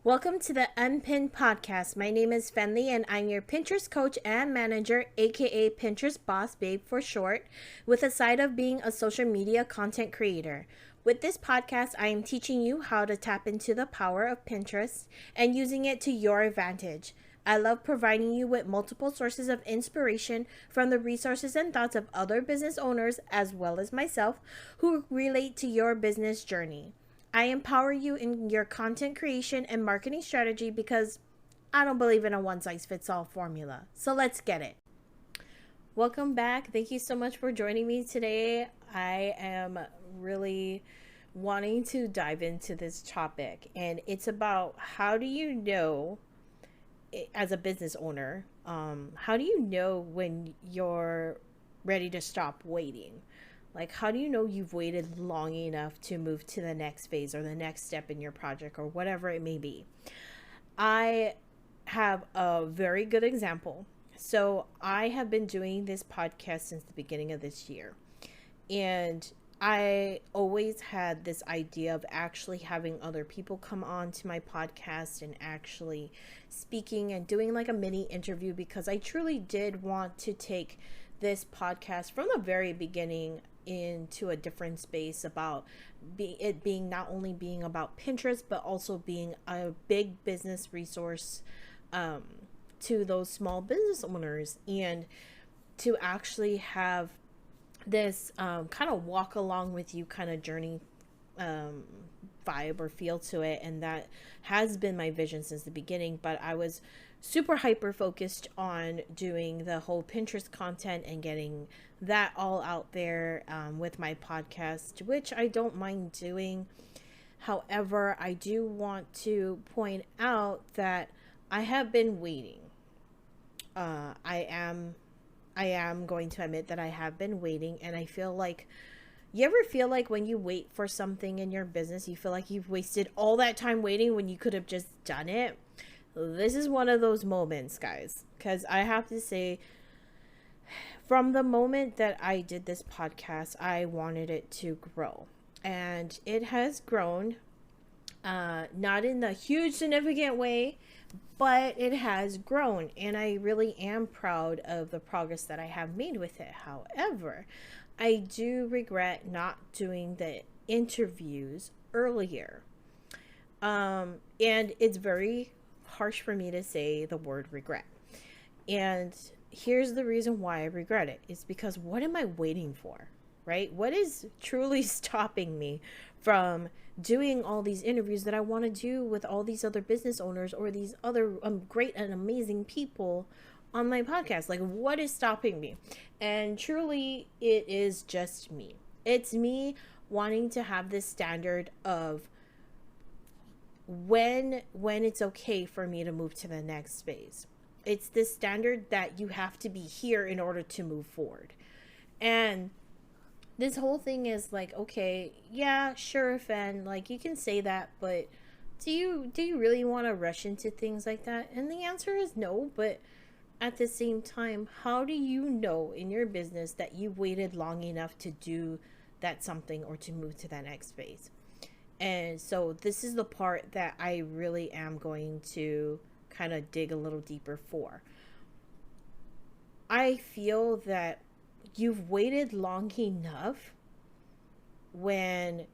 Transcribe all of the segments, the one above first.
Welcome to the Unpinned Podcast. My name is Fenley and I'm your Pinterest coach and manager, aka Pinterest Boss Babe for short, with a side of being a social media content creator. With this podcast, I am teaching you how to tap into the power of Pinterest and using it to your advantage. I love providing you with multiple sources of inspiration from the resources and thoughts of other business owners as well as myself who relate to your business journey. I empower you in your content creation and marketing strategy because I don't believe in a one size fits all formula. So let's get it. Welcome back. Thank you so much for joining me today. I am really wanting to dive into this topic, and it's about how do you know, as a business owner, how do you know when you're ready to stop waiting? Like, how do you know you've waited long enough to move to the next phase or the next step in your project or whatever it may be? I have a very good example. So, I have been doing this podcast since the beginning of this year. And I always had this idea of actually having other people come on to my podcast and actually speaking and doing like a mini interview because I truly did want to take this podcast from the very beginning into a different space about it being not only being about Pinterest but also being a big business resource um, to those small business owners, and to actually have this kind of walk along with you kind of journey um, vibe or feel to it. And that has been my vision since the beginning, but I was super hyper focused on doing the whole Pinterest content and getting that all out there with my podcast, which I don't mind doing. However, I do want to point out that I have been waiting. I am going to admit that I have been waiting, and I feel like, you ever feel like when you wait for something in your business, you feel like you've wasted all that time waiting when you could have just done it? This is one of those moments, guys, because I have to say, from the moment that I did this podcast, I wanted it to grow, and it has grown. Not in the huge significant way, but it has grown, and I really am proud of the progress that I have made with it. However, I do regret not doing the interviews earlier. And it's very harsh for me to say the word regret. And here's the reason why I regret it. It's because what am I waiting for? Right? What is truly stopping me from doing all these interviews that I want to do with all these other business owners or these other great and amazing people on my podcast? Like, what is stopping me? And truly, it is just me. It's me wanting to have this standard of when it's okay for me to move to the next phase. It's this standard that you have to be here in order to move forward. And this whole thing is like, okay, yeah, sure, Fen, like you can say that, but do you really want to rush into things like that? And the answer is no. But at the same time, how do you know in your business that you waited long enough to do that something or to move to that next phase? And so this is the part that I really am going to kind of dig a little deeper for. I feel that you've waited long enough when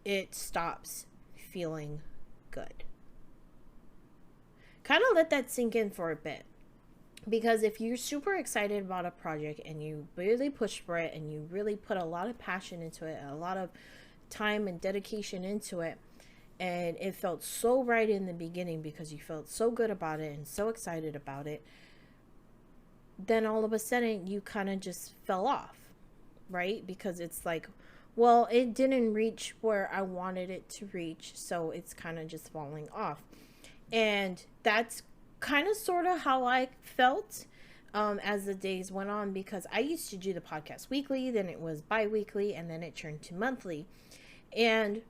it stops feeling good. Kind of let that sink in for a bit. Because if you're super excited about a project and you really push for it and you really put a lot of passion into it, a lot of time and dedication into it, and it felt so right in the beginning because you felt so good about it and so excited about it, then all of a sudden you kind of just fell off, right? Because it's like, well, it didn't reach where I wanted it to reach, so it's kind of just falling off. And that's kind of sort of how I felt as the days went on, because I used to do the podcast weekly, then it was bi-weekly, and then it turned to monthly. And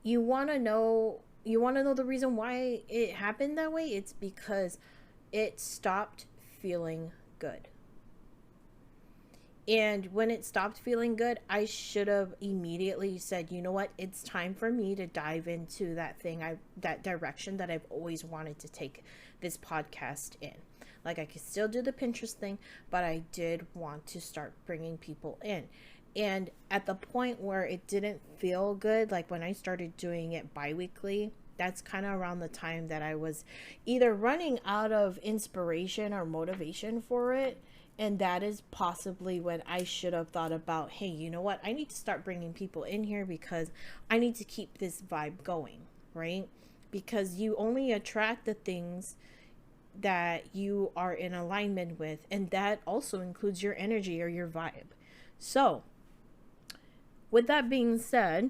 you want to know the reason why it happened that way. It's because it stopped feeling good. And when it stopped feeling good, I should have immediately said, you know what, it's time for me to dive into that direction that I've always wanted to take this podcast in. Like, I could still do the Pinterest thing, but I did want to start bringing people in. And at the point where it didn't feel good, like when I started doing it bi-weekly, that's kind of around the time that I was either running out of inspiration or motivation for it. And that is possibly when I should have thought about, hey, you know what? I need to start bringing people in here because I need to keep this vibe going, right? Because you only attract the things that you are in alignment with, and that also includes your energy or your vibe. So, with that being said,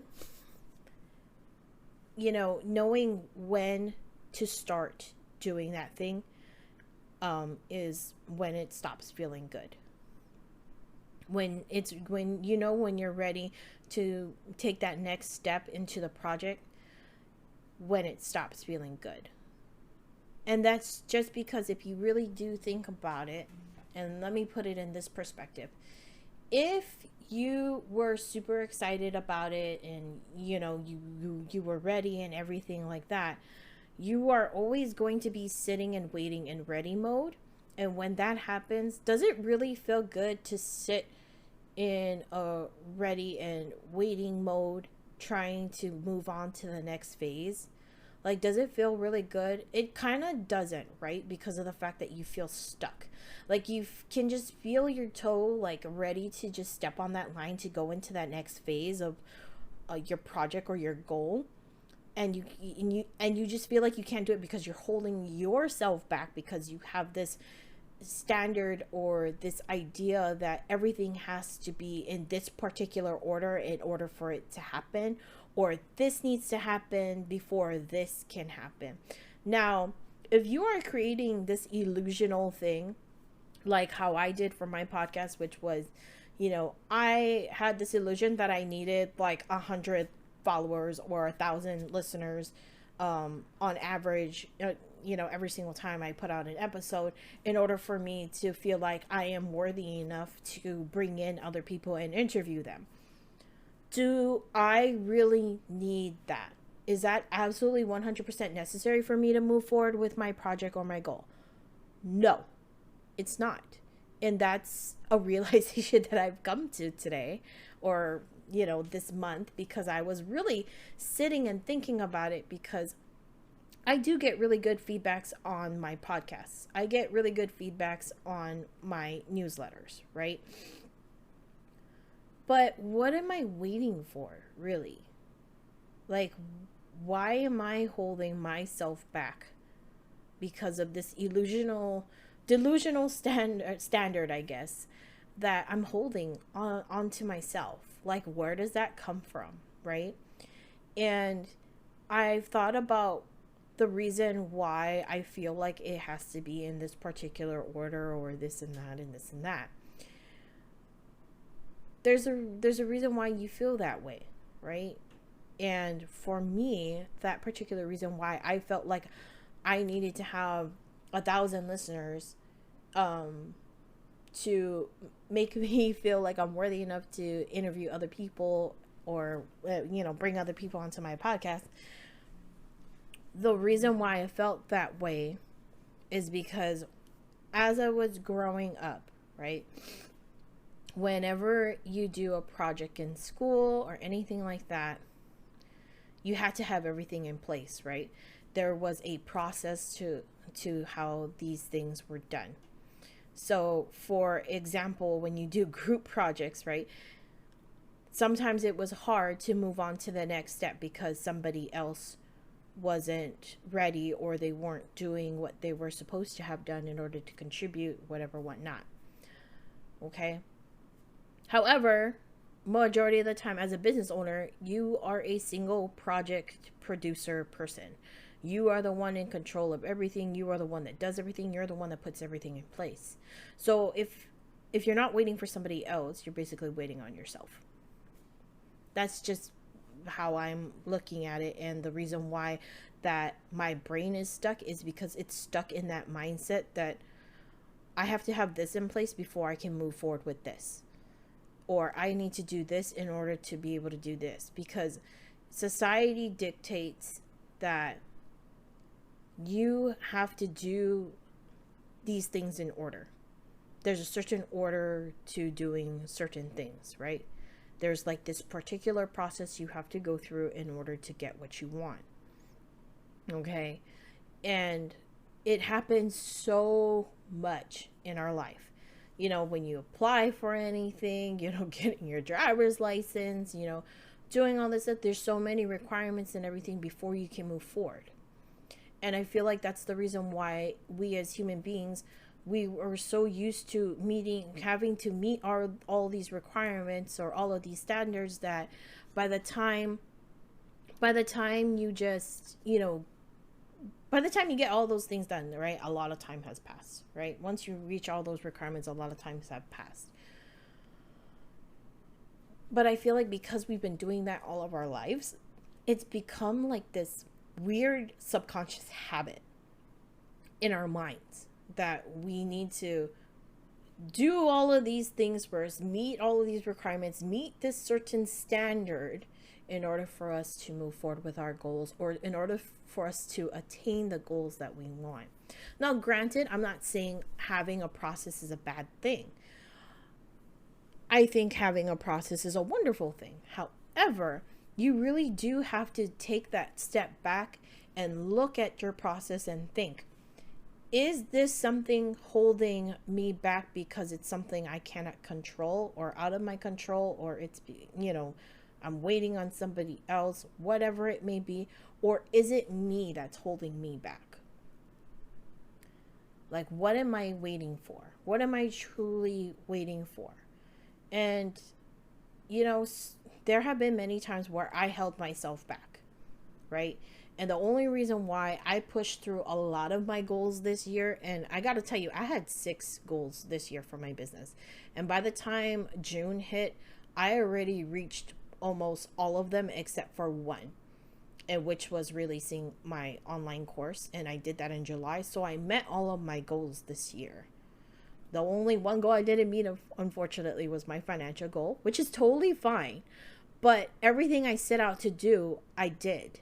knowing when to start doing that thing is when it stops feeling good. When you're ready to take that next step into the project, when it stops feeling good. And that's just because if you really do think about it, and let me put it in this perspective. If you were super excited about it and you were ready and everything like that, you are always going to be sitting and waiting in ready mode. And when that happens, does it really feel good to sit in a ready and waiting mode trying to move on to the next phase? Like, does it feel really good? It kind of doesn't, right? Because of the fact that you feel stuck. Like, you can just feel your toe, like, ready to just step on that line to go into that next phase of your project or your goal. And you just feel like you can't do it because you're holding yourself back because you have this standard or this idea that everything has to be in this particular order in order for it to happen, or this needs to happen before this can happen. Now, if you are creating this illusional thing, like how I did for my podcast, which was, I had this illusion that I needed like 100 followers or 1,000 listeners on average, every single time I put out an episode in order for me to feel like I am worthy enough to bring in other people and interview them. Do I really need that? Is that absolutely 100% necessary for me to move forward with my project or my goal? No, it's not. And that's a realization that I've come to today, or this month, because I was really sitting and thinking about it, because I do get really good feedbacks on my podcasts. I get really good feedbacks on my newsletters, right? But what am I waiting for, really? Like, why am I holding myself back because of this delusional standard, I guess, that I'm holding onto myself? Like, where does that come from, right? And I've thought about the reason why I feel like it has to be in this particular order, or this and that and this and that. There's a reason why you feel that way, right? And for me, that particular reason why I felt like I needed to have 1,000 listeners to make me feel like I'm worthy enough to interview other people, or bring other people onto my podcast. The reason why I felt that way is because as I was growing up, right, whenever you do a project in school or anything like that, you had to have everything in place, right? There was a process to how these things were done. So, for example, when you do group projects, right, sometimes it was hard to move on to the next step because somebody else wasn't ready, or they weren't doing what they were supposed to have done in order to contribute, whatever, whatnot. Okay? However, majority of the time as a business owner, you are a single project producer person. You are the one in control of everything. You are the one that does everything. You're the one that puts everything in place. So if you're not waiting for somebody else, you're basically waiting on yourself. That's just how I'm looking at it. And the reason why that my brain is stuck is because it's stuck in that mindset that I have to have this in place before I can move forward with this. or I need to do this in order to be able to do this, because society dictates that you have to do these things in order. There's a certain order to doing certain things, right? There's like this particular process you have to go through in order to get what you want. Okay? And it happens so much in our life. You know, when you apply for anything, you know, getting your driver's license, you know, doing all this stuff, there's so many requirements and everything before you can move forward. And I feel like that's the reason why we as human beings, we are so used to having to meet all these requirements or all of these standards, that by the time you just, you know, by the time you get all those things done, right, a lot of time has passed, right? Once you reach all those requirements, a lot of times have passed. But I feel like because we've been doing that all of our lives, it's become like this weird subconscious habit in our minds that we need to do all of these things first, meet all of these requirements, meet this certain standard in order for us to move forward with our goals, or in order for us to attain the goals that we want. Now, granted, I'm not saying having a process is a bad thing. I think having a process is a wonderful thing. However, you really do have to take that step back and look at your process and think, is this something holding me back because it's something I cannot control or out of my control, or it's, you know, I'm waiting on somebody else, whatever it may be, or is it me that's holding me back? Like, what am I waiting for? What am I truly waiting for? And, you know, there have been many times where I held myself back, right? And the only reason why I pushed through a lot of my goals this year, and I got to tell you, I had 6 goals this year for my business. And by the time June hit, I already reached almost all of them except for one, and which was releasing my online course. And I did that in July. So I met all of my goals this year. The only one goal I didn't meet, unfortunately, was my financial goal, which is totally fine. But everything I set out to do, I did.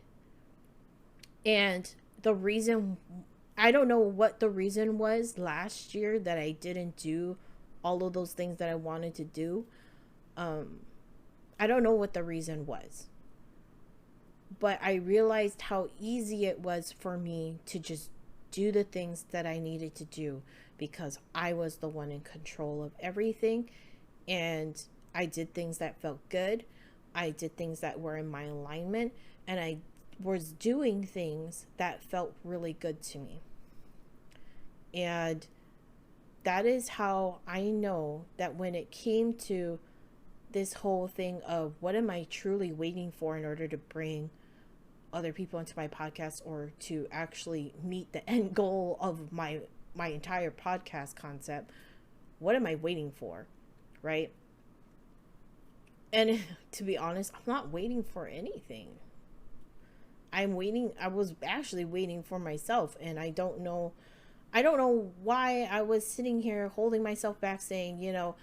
And the reason, I don't know what the reason was last year that I didn't do all of those things that I wanted to do. I don't know what the reason was. But I realized how easy it was for me to just do the things that I needed to do, because I was the one in control of everything. And I did things that felt good. I did things that were in my alignment. And I was doing things that felt really good to me. And that is how I know that when it came to this whole thing of what am I truly waiting for in order to bring other people into my podcast, or to actually meet the end goal of my entire podcast concept, what am I waiting for, right? And to be honest, I'm not waiting for anything. I was actually waiting for myself, and I don't know why I was sitting here holding myself back saying, you know,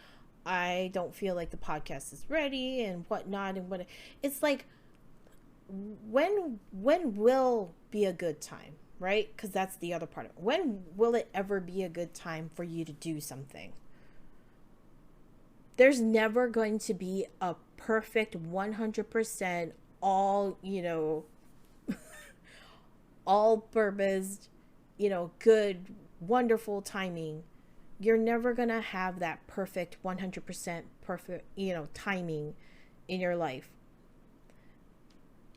I don't feel like the podcast is ready and whatnot. And what it's like, when will be a good time, right? Because that's the other part of it. When will it ever be a good time for you to do something? There's never going to be a perfect 100% all, you know, all purpose, you know, good, wonderful timing. You're never going to have that perfect 100% perfect, you know, timing in your life.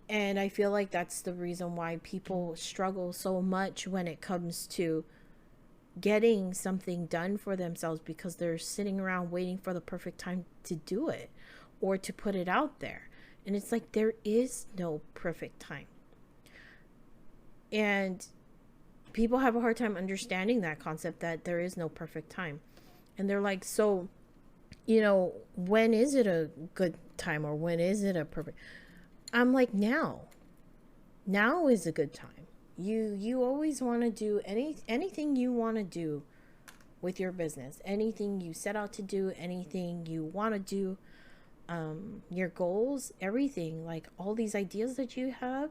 And I feel like that's the reason why people struggle so much when it comes to getting something done for themselves, because they're sitting around waiting for the perfect time to do it or to put it out there. And it's like, there is no perfect time. And people have a hard time understanding that concept, that there is no perfect time. And they're like, so, you know, when is it a good time, or when is it a perfect? I'm like, now is a good time. You always want to do anything you want to do with your business, anything you set out to do, anything you want to do. your goals, everything, like all these ideas that you have,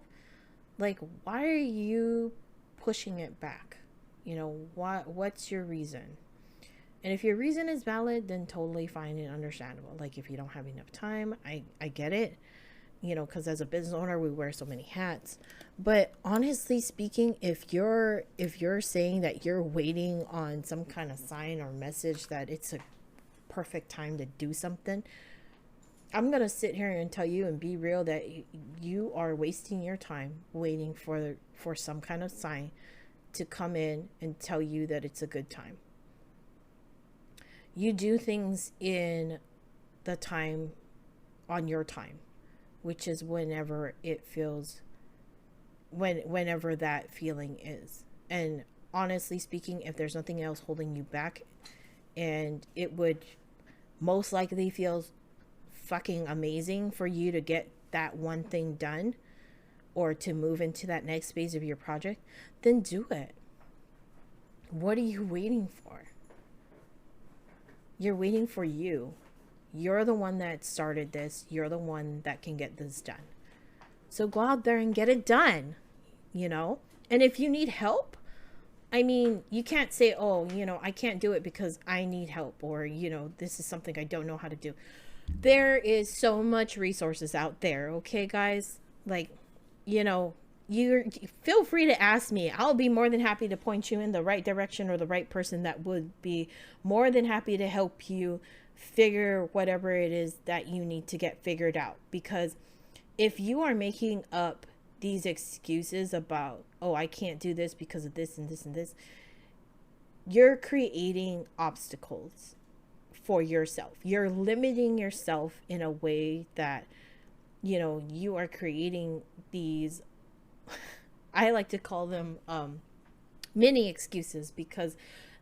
like why are you pushing it back? What's your reason? And if your reason is valid, then totally fine and understandable. Like if you don't have enough time, I get it, because as a business owner, we wear so many hats. But honestly speaking, if you're saying that you're waiting on some kind of sign or message that it's a perfect time to do something, I'm going to sit here and tell you and be real that you are wasting your time waiting for some kind of sign to come in and tell you that it's a good time. You do things in the time, on your time, which is whenever it feels, whenever that feeling is. And honestly speaking, if there's nothing else holding you back, and it would most likely feel fucking amazing for you to get that one thing done or to move into that next phase of your project, then do it. What are you waiting for? You're waiting for you. You're the one that started this. You're the one that can get this done. So go out there and get it done, And if you need help, I mean, you can't say, oh, I can't do it because I need help, or, this is something I don't know how to do. There is so much resources out there. Okay, guys, like, you feel free to ask me. I'll be more than happy to point you in the right direction or the right person that would be more than happy to help you figure whatever it is that you need to get figured out. Because if you are making up these excuses about, oh, I can't do this because of this and this and this, you're creating obstacles for yourself. You're limiting yourself in a way that, you are creating these, I like to call them mini excuses, because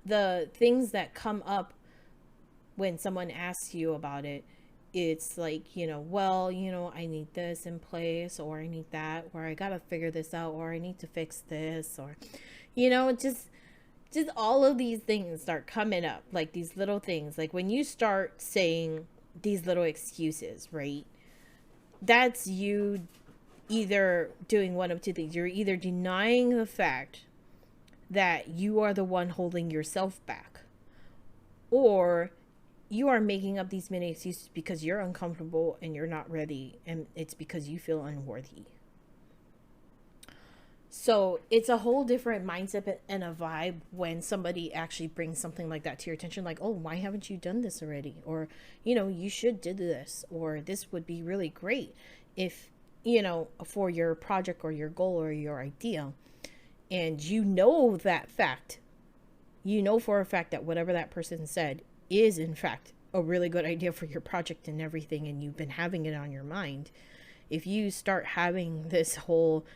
the things that come up when someone asks you about it, it's like, I need this in place, or I need that, or I gotta figure this out, or I need to fix this, or, just all of these things start coming up, like these little things. Like when you start saying these little excuses, right? That's you either doing one of two things. You're either denying the fact that you are the one holding yourself back, or you are making up these many excuses because you're uncomfortable and you're not ready, and it's because you feel unworthy. So it's a whole different mindset and a vibe when somebody actually brings something like that to your attention, like, oh, why haven't you done this already? Or, you should do this, or this would be really great if, for your project or your goal or your idea. And that fact, for a fact that whatever that person said is in fact a really good idea for your project and everything, and you've been having it on your mind. If you start having this whole,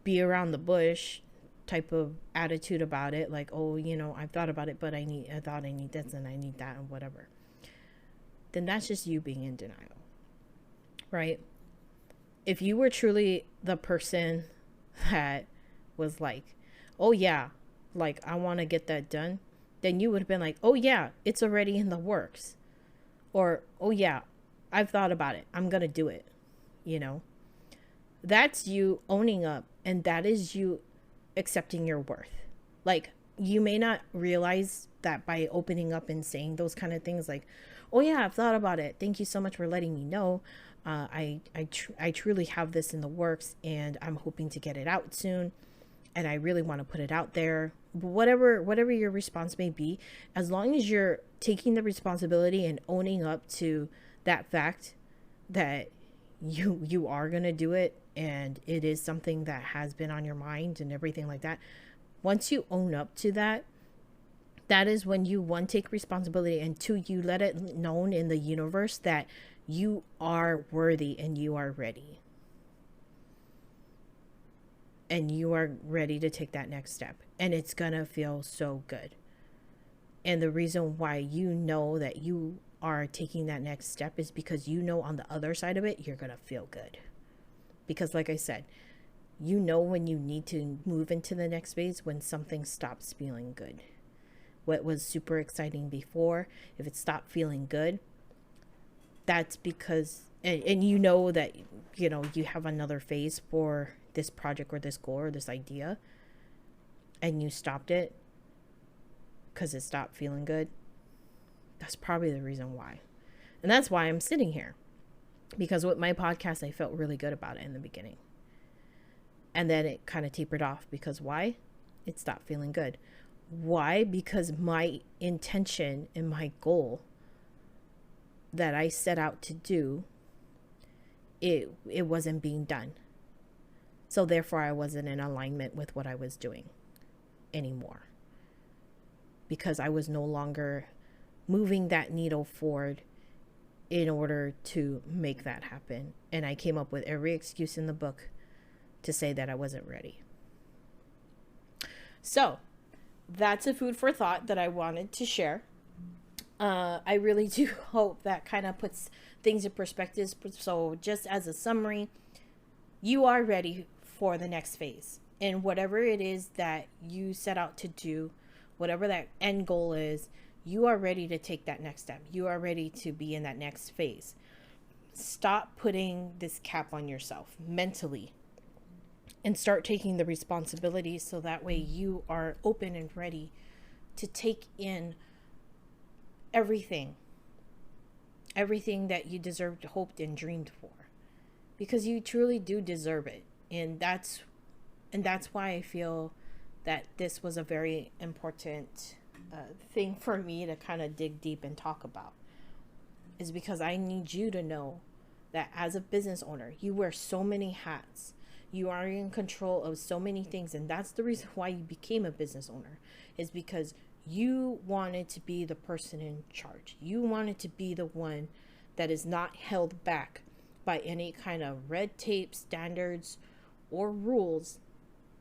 be around the bush type of attitude about it, like, oh, I've thought about it, but I thought I need this and I need that and whatever, then that's just you being in denial, right? If you were truly the person that was like, oh yeah, like I want to get that done, then you would have been like, oh yeah, it's already in the works, or oh yeah, I've thought about it, I'm gonna do it. That's you owning up, and that is you accepting your worth. Like, you may not realize that by opening up and saying those kind of things, like, oh yeah, I've thought about it, thank you so much for letting me know, I truly have this in the works, and I'm hoping to get it out soon, and I really want to put it out there. Whatever your response may be, as long as you're taking the responsibility and owning up to that fact that you are going to do it, and it is something that has been on your mind and everything like that. Once you own up to that, that is when you, one, take responsibility, and two, you let it known in the universe that you are worthy and you are ready. And you are ready to take that next step. And it's going to feel so good. And the reason why you know that you are taking that next step is because on the other side of it, you're going to feel good. Because like I said, when you need to move into the next phase, when something stops feeling good. What was super exciting before, if it stopped feeling good, that's because, and you know that, you know, you have another phase for this project or this goal or this idea, and you stopped it because it stopped feeling good, that's probably the reason why. And that's why I'm sitting here. Because with my podcast, I felt really good about it in the beginning. And then it kind of tapered off because why? It stopped feeling good. Why? Because my intention and my goal that I set out to do, it wasn't being done. So therefore, I wasn't in alignment with what I was doing anymore. Because I was no longer moving that needle forward in order to make that happen. And I came up with every excuse in the book to say that I wasn't ready. So that's a food for thought that I wanted to share. I really do hope that kind of puts things in perspective. So just as a summary, you are ready for the next phase. And whatever it is that you set out to do, whatever that end goal is, you are ready to take that next step. You are ready to be in that next phase. Stop putting this cap on yourself mentally and start taking the responsibility so that way you are open and ready to take in everything that you deserved, hoped, and dreamed for, because you truly do deserve it. And that's why I feel that this was a very important thing for me to kind of dig deep and talk about, is because I need you to know that as a business owner, you wear so many hats. You are in control of so many things. And that's the reason why you became a business owner, is because you wanted to be the person in charge. You wanted to be the one that is not held back by any kind of red tape, standards, or rules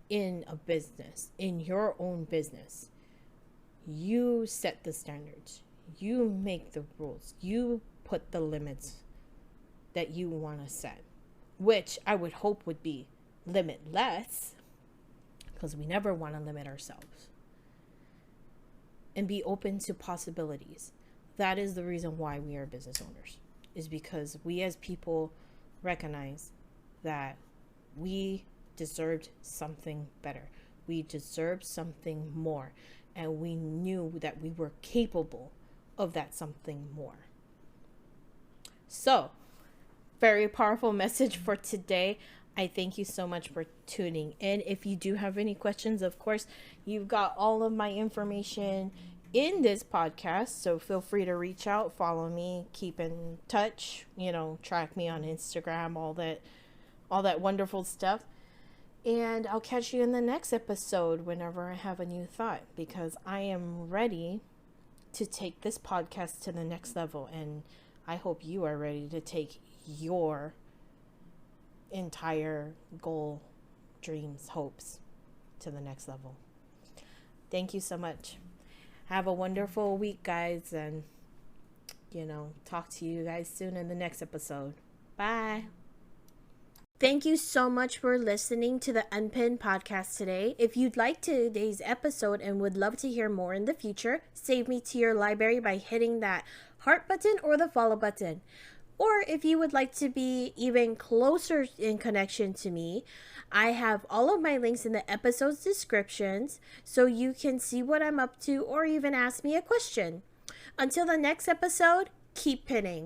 in a business, in your own business. You set the standards. You make the rules. You put the limits that you want to set, which I would hope would be limitless, because we never want to limit ourselves. And be open to possibilities. That is the reason why we are business owners, is because we as people recognize that we deserved something better. We deserved something more. And we knew that we were capable of that something more. So, very powerful message for today. I thank you so much for tuning in. If you do have any questions, of course, you've got all of my information in this podcast. So feel free to reach out, follow me, keep in touch, track me on Instagram, all that wonderful stuff. And I'll catch you in the next episode whenever I have a new thought, because I am ready to take this podcast to the next level. And I hope you are ready to take your entire goal, dreams, hopes to the next level. Thank you so much. Have a wonderful week, guys. And, talk to you guys soon in the next episode. Bye. Thank you so much for listening to the Unpinned podcast today. If you'd like today's episode and would love to hear more in the future, save me to your library by hitting that heart button or the follow button. Or if you would like to be even closer in connection to me, I have all of my links in the episode's descriptions so you can see what I'm up to or even ask me a question. Until the next episode, keep pinning.